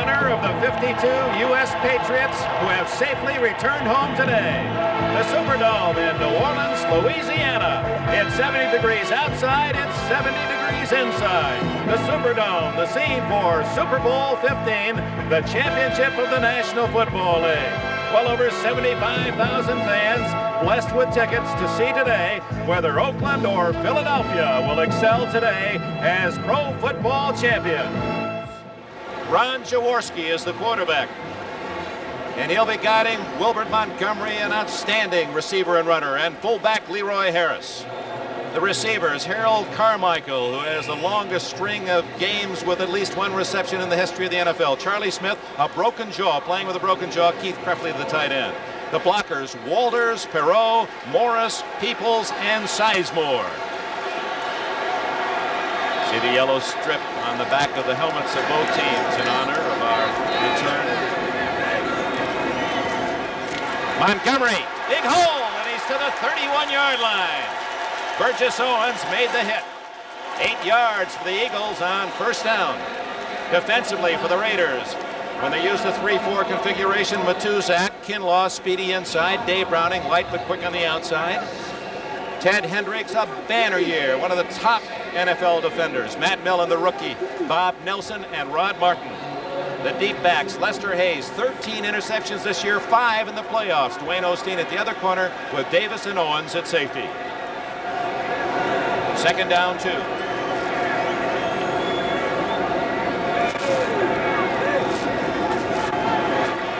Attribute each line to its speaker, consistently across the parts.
Speaker 1: honor of the 52 U.S. Patriots who have safely returned home today. The Superdome in New Orleans, Louisiana. It's 70 degrees outside, it's 70 degrees inside. The Superdome, the scene for Super Bowl 15, the championship of the National Football League. Well over 75,000 fans blessed with tickets to see today whether Oakland or Philadelphia will excel today as pro football champion. Ron Jaworski is the quarterback, and he'll be guiding Wilbert Montgomery, an outstanding receiver and runner, and fullback Leroy Harris. The receivers, Harold Carmichael, who has the longest string of games with at least one reception in the history of the NFL. Charlie Smith, a broken jaw, playing with a broken jaw. Keith Krefley, the tight end. The blockers, Walters, Perot, Morris, Peoples, and Sizemore. See the yellow strip on the back of the helmets of both teams in honor of our return. Montgomery, big hole, and he's to the 31-yard line. Burgess Owens made the hit. 8 yards for the Eagles on first down. Defensively for the Raiders, when they used the 3-4 configuration, Matuzak, Kinlaw, speedy inside, Dave Browning, light but quick on the outside. Ted Hendricks, a banner year, one of the top NFL defenders. Matt Millen, the rookie, Bob Nelson, and Rod Martin. The deep backs, Lester Hayes, 13 interceptions this year, 5 in the playoffs. Dwayne Osteen at the other corner with Davis and Owens at safety. Second down, 2.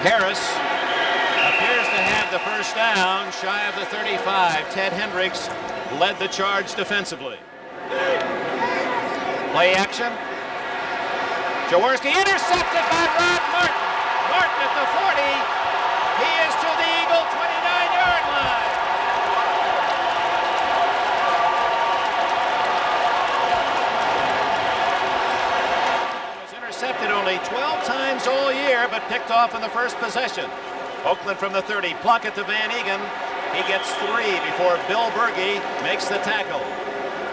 Speaker 1: Harris appears to have the first down, shy of the 35. Ted Hendricks led the charge defensively. Play action. Jaworski intercepted by Rod Martin. Martin at the 40. He is to the Eagle 29-yard line. Intercepted only 12 times all year, but picked off in the first possession. Oakland from the 30, Plunkett to Van Egan. He gets 3 before Bill Berge makes the tackle.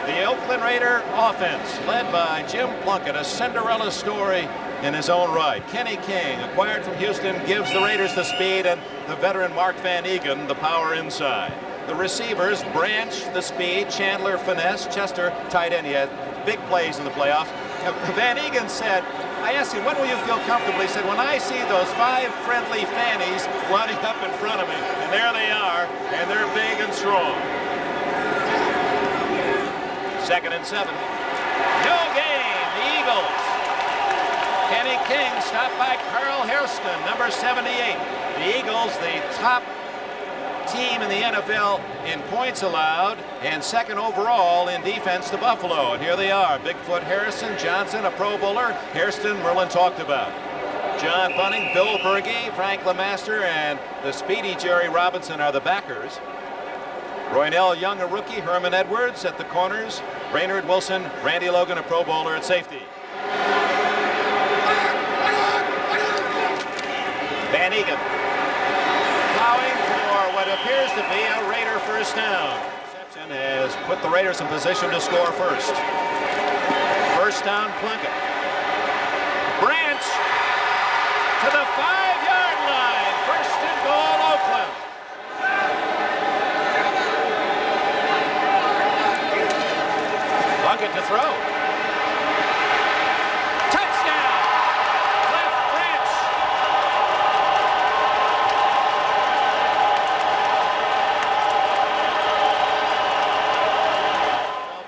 Speaker 1: The Oakland Raider offense, led by Jim Plunkett, a Cinderella story in his own right. Kenny King, acquired from Houston, gives the Raiders the speed, and the veteran Mark Van Egan the power inside. The receivers, Branch, the speed, Chandler, finesse, Chester, tight end. He had big plays in the playoffs. Van Egan said, I asked him, when will you feel comfortable? He said, when I see those 5 friendly fannies lining up in front of me. And there they are, and they're big and strong. 2nd and 7. No gain, the Eagles. Kenny King stopped by Carl Hairston, number 78. The Eagles, the top team in the NFL in points allowed, and 2nd overall in defense to Buffalo. And here they are, Bigfoot Harrison, Johnson, a Pro Bowler, Hairston, Merlin talked about. John Bunning, Bill Berge, Frank LeMaster, and the speedy Jerry Robinson are the backers. Roynell Young, a rookie, Herman Edwards at the corners, Raynard Wilson, Randy Logan, a Pro Bowler at safety. Van Egan plowing for what appears to be a Raider first down. Reception has put the Raiders in position to score first. First down, Plunkett. Branch to the 5-yard line. First and goal, Oakland. Plunkett to throw. Touchdown! Cliff Branch.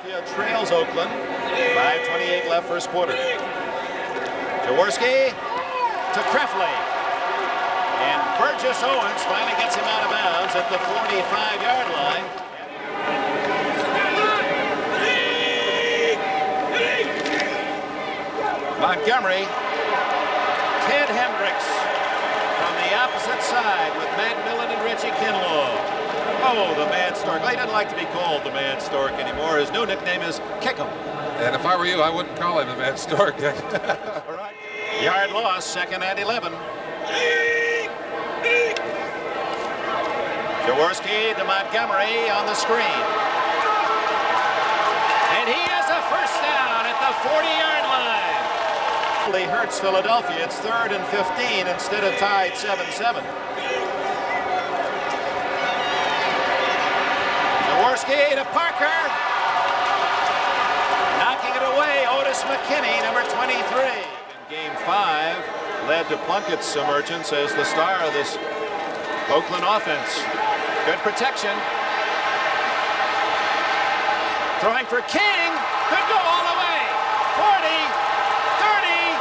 Speaker 1: Philadelphia trails Oakland. 5:28 left first quarter. Jaworski to Krefley. And Burgess Owens finally gets him out of bounds at the 45-yard line. Montgomery, Ted Hendricks from the opposite side with Matt Millen and Richie Kinlaw. Oh, the Mad Stork. He doesn't like to be called the Mad Stork anymore. His new nickname is Kick'em.
Speaker 2: And if I were you, I wouldn't call him the Mad Stork.
Speaker 1: All right. Yard loss, 2nd and 11. Jaworski to Montgomery on the screen. And he has a first down at the 40-yard line. penalty hurts Philadelphia. It's 3rd and 15 instead of tied 7-7. Jaworski to Parker. Knocking it away, Otis McKinney, number 23. In Game 5, led to Plunkett's emergence as the star of this Oakland offense. Good protection. Throwing for King. Could go all the way. 40, 30.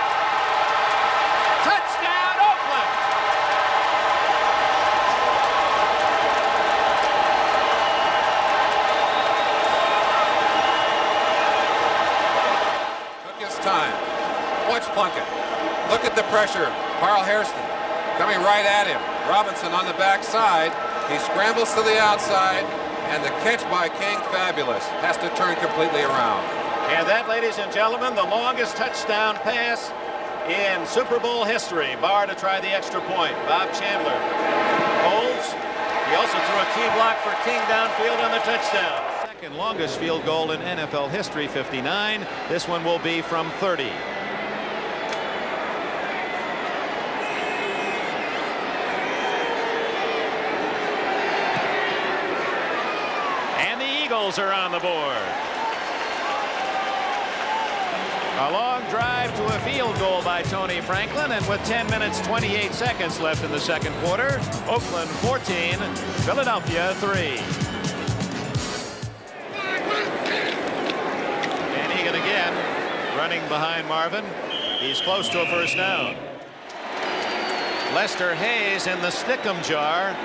Speaker 1: Touchdown, Oakland.
Speaker 2: Took his time. Watch Plunkett. Look at the pressure. Carl Hairston coming right at him. Robinson on the backside. He scrambles to the outside, and the catch by King, fabulous. Has to turn completely around.
Speaker 1: And that, ladies and gentlemen, the longest touchdown pass in Super Bowl history. Barr to try the extra point. Bob Chandler holds. He also threw a key block for King downfield on the touchdown. Second longest field goal in NFL history, 59. This one will be from 30. Eagles are on the board. A long drive to a field goal by Tony Franklin, and with 10 minutes 28 seconds left in the second quarter, Oakland 14, Philadelphia 3. And Egan again running behind Marvin. He's close to a first down. Lester Hayes in the Stickum jar.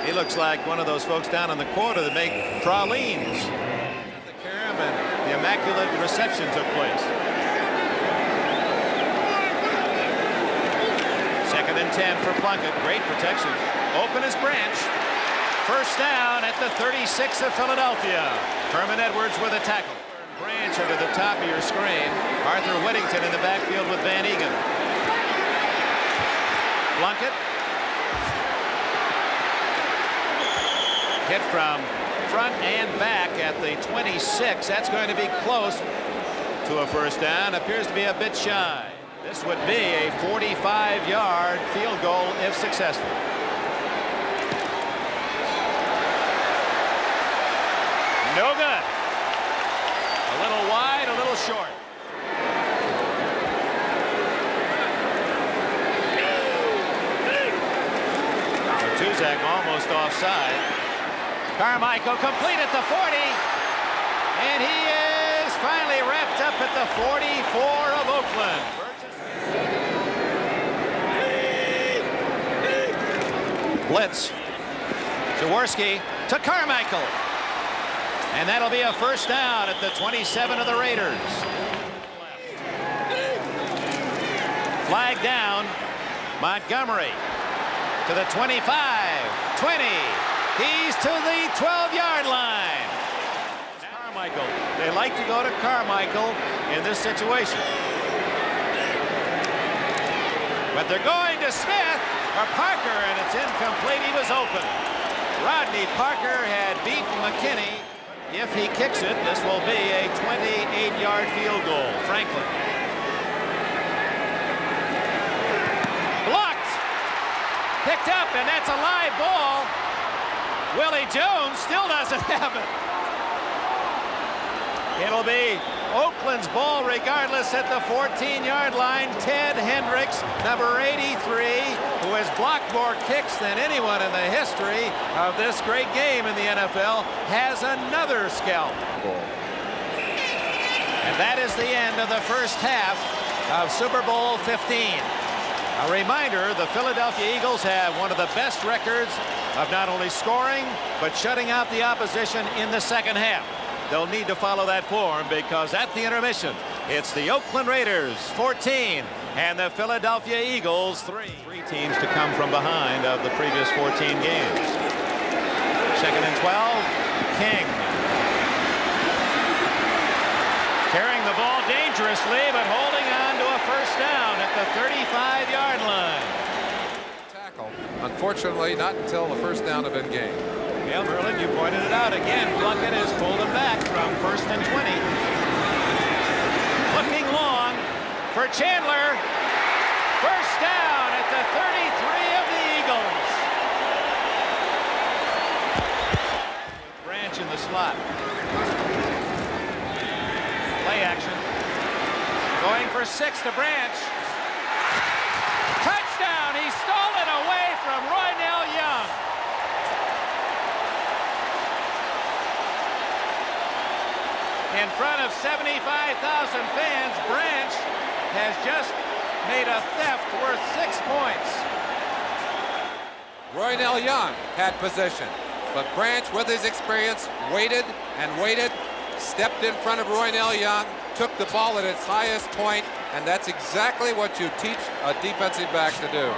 Speaker 1: He looks like one of those folks down in the quarter that make pralines. The carom and the immaculate reception took place. 2nd and 10 for Plunkett. Great protection. Open as Branch. First down at the 36 of Philadelphia. Herman Edwards with a tackle. Branch are to the top of your screen. Arthur Whittington in the backfield with Van Egan. Plunkett. Hit from front and back at the 26. That's going to be close to a first down. Appears to be a bit shy. This would be a 45-yard field goal if successful. No good. A little wide, a little short. Tuzak almost offside. Carmichael complete at the 40, and he is finally wrapped up at the 44 of Oakland. Blitz. Jaworski to Carmichael, and that'll be a first down at the 27 of the Raiders. Flag down. Montgomery to the 25, 20. He's to the 12-yard line. Carmichael. They like to go to Carmichael in this situation. But they're going to Smith or Parker, and it's incomplete. He was open. Rodney Parker had beaten McKinney. If he kicks it, this will be a 28-yard field goal. Franklin. Blocked. Picked up, and that's a live ball. Willie Jones still doesn't have it. It'll be Oakland's ball regardless at the 14-yard line. Ted Hendricks, number 83, who has blocked more kicks than anyone in the history of this great game in the NFL, has another scalp. And that is the end of the first half of Super Bowl 15. A reminder, the Philadelphia Eagles have one of the best records of not only scoring, but shutting out the opposition in the second half. They'll need to follow that form because at the intermission, it's the Oakland Raiders 14 and the Philadelphia Eagles 3. Three teams to come from behind of the previous 14 games. 2nd and 12, King. Carrying the ball dangerously, but holding on to a first down at the 35-yard line.
Speaker 2: Tackle. Unfortunately, not until the first down had been gained.
Speaker 1: Well, Merlin, you pointed it out again. Plunkett has pulled him back from 1st and 20. Looking long. for Chandler. First down at the 33 of the Eagles. Branch in the slot. Play action. Going for 6 to Branch. Touchdown! He stole it away from Roynell Young. In front of 75,000 fans, Branch has just made a theft worth 6 points.
Speaker 2: Roynell Young had possession, but Branch, with his experience, waited and waited, stepped in front of Roynell Young, took the ball at its highest point, and that's exactly what you teach a defensive back to do.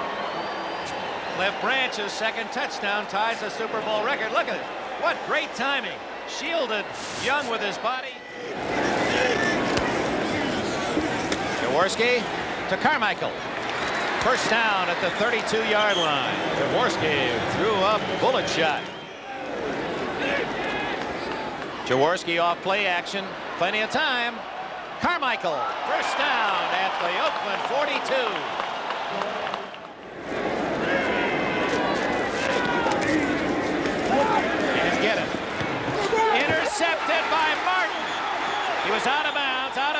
Speaker 1: Cliff Branch's second touchdown ties a Super Bowl record. Look at it. What great timing. Shielded Young with his body. Jaworski to Carmichael. First down at the 32-yard line. Jaworski threw a bullet shot. Jaworski off play action. Plenty of time. Carmichael, first down at the Oakland 42. And get it. Intercepted by Martin. He was out of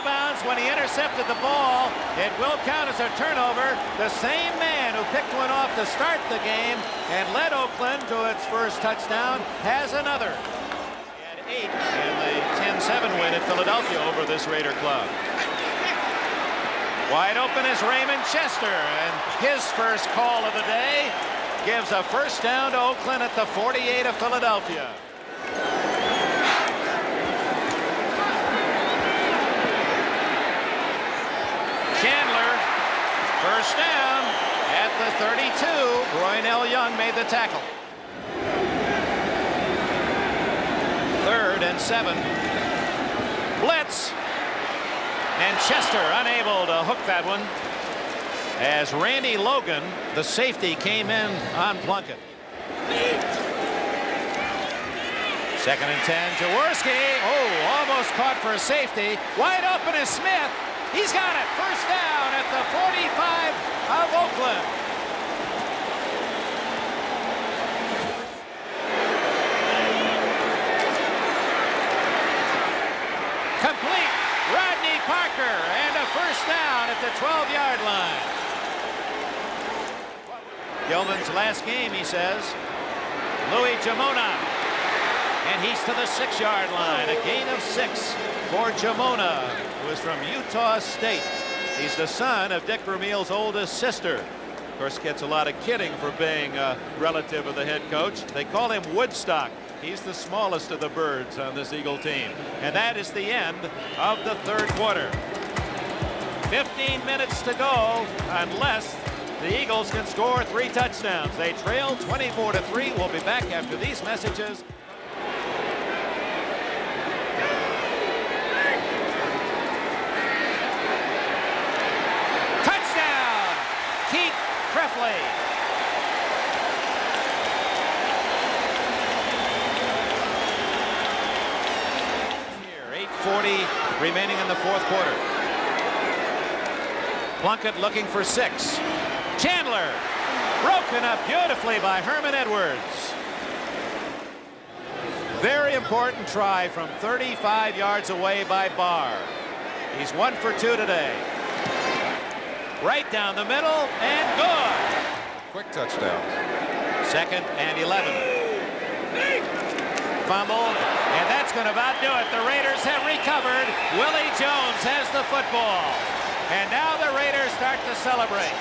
Speaker 1: bounds when he intercepted the ball. It will count as a turnover. The same man who picked one off to start the game and led Oakland to its first touchdown has another. 8 in the 10-7 win at Philadelphia over this Raider club. Wide open is Raymond Chester, and his first call of the day gives a first down to Oakland at the 48 of Philadelphia. Chandler, first down at the 32. Roynell Young made the tackle. 3rd and 7. Blitz. And Chester unable to hook that one as Randy Logan, the safety, came in on Plunkett. 2nd and 10. Jaworski. Oh, almost caught for a safety. Wide open is Smith. He's got it. First down at the 45 of Oakland. Complete. Rodney Parker, and a first down at the 12-yard line. Gilman's last game, he says. Louis Jamona, and he's to the 6-yard line. A gain of 6 for Jamona, who is from Utah State. He's the son of Dick Vermeil's oldest sister. Of course, gets a lot of kidding for being a relative of the head coach. They call him Woodstock. He's the smallest of the birds on this Eagle team. And that is the end of the 3rd quarter. 15 minutes to go unless the Eagles can score 3 touchdowns. They trail 24-3. We'll be back after these messages. Touchdown! Keith Trefley. 40 remaining in the 4th quarter. Plunkett looking for 6. Chandler broken up beautifully by Herman Edwards. Very important try from 35 yards away by Barr. He's 1 for 2 today. Right down the middle and good.
Speaker 2: Quick touchdown.
Speaker 1: 2nd and 11. Fumble, and that's going to about do it. The Raiders have recovered. Willie Jones has the football. And now the Raiders start to celebrate.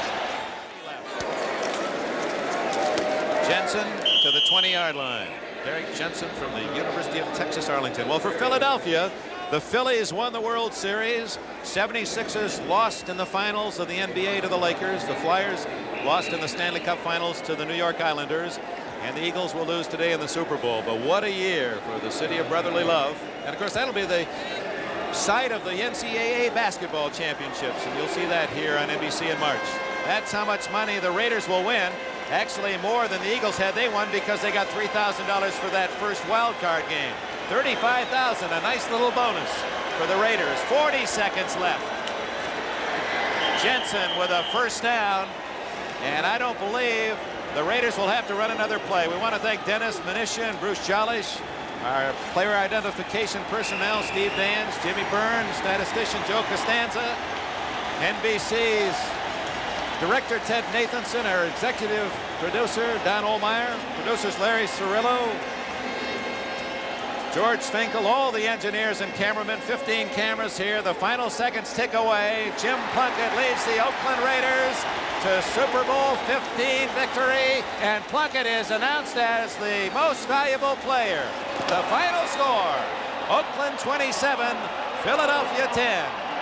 Speaker 1: Jensen to the 20-yard line. Derek Jensen from the University of Texas, Arlington. Well, for Philadelphia, the Phillies won the World Series. 76ers lost in the finals of the NBA to the Lakers. The Flyers lost in the Stanley Cup Finals to the New York Islanders. And the Eagles will lose today in the Super Bowl. But what a year for the city of brotherly love. And, of course, that'll be the site of the NCAA basketball championships. And you'll see that here on NBC in March. That's how much money the Raiders will win. Actually, more than the Eagles had. They won because they got $3,000 for that first wild card game. $35,000, a nice little bonus for the Raiders. 40 seconds left. Jensen with a first down. And I don't believe the Raiders will have to run another play. We want to thank Dennis Manisha and Bruce Jollish, our player identification personnel, Steve Dans, Jimmy Burns, statistician Joe Costanza, NBC's director Ted Nathanson, our executive producer Don Olmeyer, producers Larry Cirillo, George Finkel, all the engineers and cameramen. 15 cameras here. The final seconds tick away. Jim Plunkett leads the Oakland Raiders to Super Bowl 15 victory, and Plunkett is announced as the most valuable player. The final score, Oakland 27, Philadelphia 10.